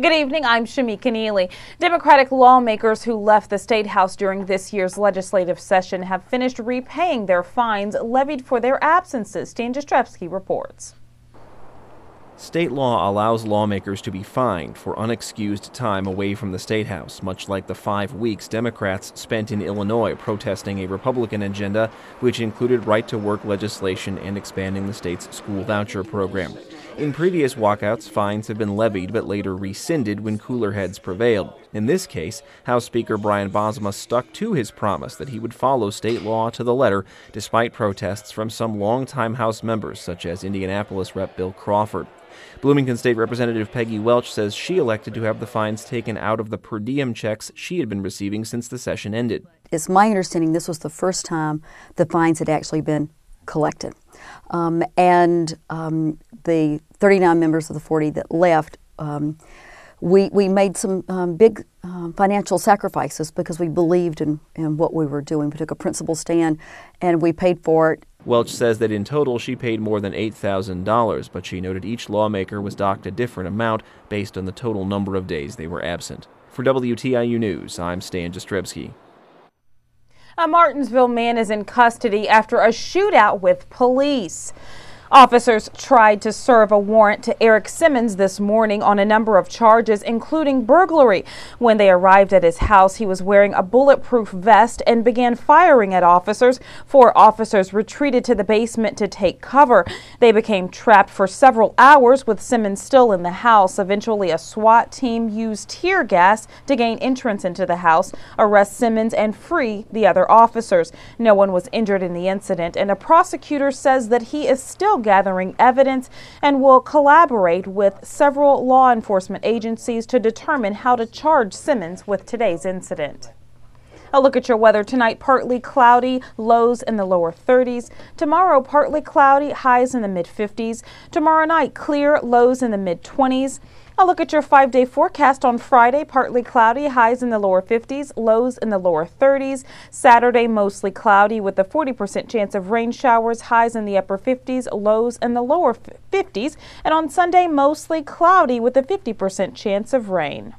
Good evening, I'm Shamika Neely. Democratic lawmakers who left the State House during this year's legislative session have finished repaying their fines levied for their absences. Stan Jastrzebski reports. State law allows lawmakers to be fined for unexcused time away from the State House, much like the 5 weeks Democrats spent in Illinois protesting a Republican agenda which included right-to-work legislation and expanding the state's school voucher program. In previous walkouts, fines have been levied but later rescinded when cooler heads prevailed. In this case, House Speaker Brian Bosma stuck to his promise that he would follow state law to the letter, despite protests from some longtime House members, such as Indianapolis Rep. Bill Crawford. Bloomington State Representative Peggy Welch says she elected to have the fines taken out of the per diem checks she had been receiving since the session ended. It's my understanding this was the first time the fines had actually been collected. The 39 members of the 40 that left, we made some big financial sacrifices because we believed in what we were doing. We took a principled stand and we paid for it. Welch says that in total she paid more than $8,000, but she noted each lawmaker was docked a different amount based on the total number of days they were absent. For WTIU News, I'm Stan Jastrzebski. A Martinsville man is in custody after a shootout with police. Officers tried to serve a warrant to Eric Simmons this morning on a number of charges, including burglary. When they arrived at his house, he was wearing a bulletproof vest and began firing at officers. 4 officers retreated to the basement to take cover. They became trapped for several hours with Simmons still in the house. Eventually, a SWAT team used tear gas to gain entrance into the house, arrest Simmons, and free the other officers. No one was injured in the incident, and a prosecutor says that he is still gathering evidence and will collaborate with several law enforcement agencies to determine how to charge Simmons with today's incident. A look at your weather tonight: partly cloudy, lows in the lower 30s. Tomorrow, partly cloudy, highs in the mid-50s. Tomorrow night, clear, lows in the mid-20s. A look at your 5-day forecast on Friday: partly cloudy, highs in the lower 50s, lows in the lower 30s. Saturday, mostly cloudy with a 40% chance of rain showers, highs in the upper 50s, lows in the lower 50s. And on Sunday, mostly cloudy with a 50% chance of rain.